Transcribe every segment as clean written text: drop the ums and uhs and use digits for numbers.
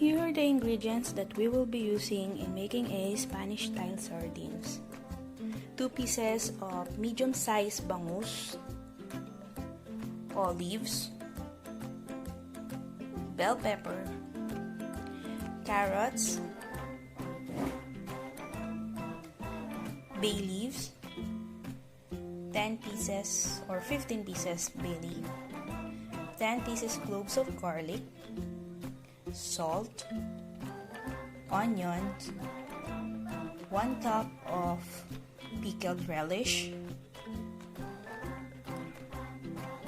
Here are the ingredients that we will be using in making a Spanish-style sardines. 2 pieces of medium-sized bangus, olives, bell pepper, carrots, bay leaves, 10 pieces or 15 pieces bay leaf, 10 pieces cloves of garlic, salt, onions, 1 cup of pickled relish,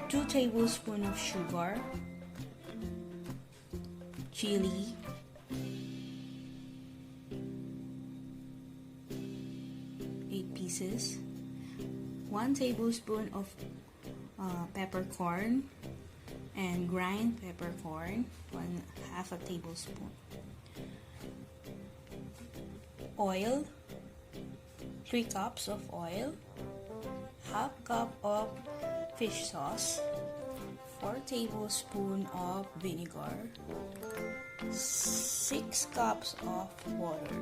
2 tablespoons of sugar, chili, pieces, 1 tablespoon of peppercorn and grind peppercorn, 1/2 a tablespoon. Oil, 3 cups of oil, 1/2 cup of fish sauce, 4 tablespoons of vinegar, 6 cups of water.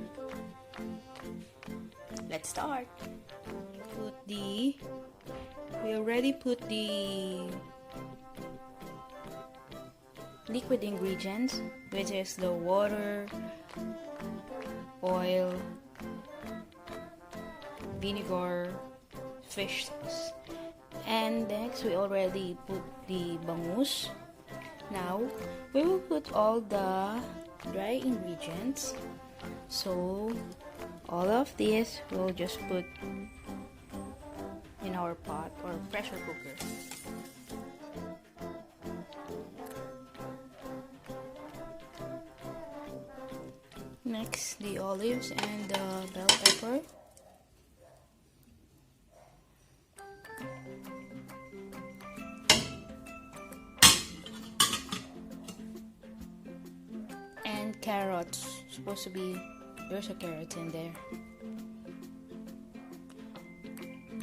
Let's start. We already put the liquid ingredients, which is the water, oil, vinegar, fish sauce. And next we already put the bangus. Now we will put all the dry ingredients. So all of this we'll just put in our pot or pressure cooker. Next, the olives and the bell pepper. And carrots. Supposed to be, there's a carrot in there.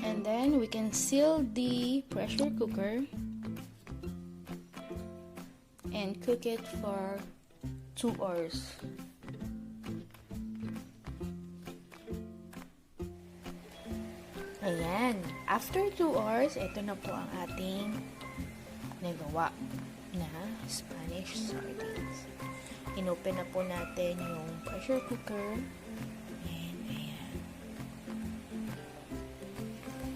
And then we can seal the pressure cooker and cook it for 2 hours. Ayan, after 2 hours, ito na po ang ating nagawa na Spanish sardines. Inopen na po natin yung pressure cooker.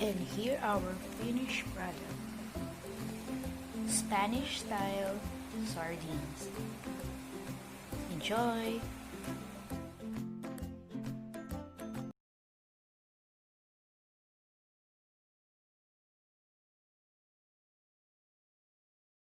And here our finished product, Spanish style sardines. Enjoy!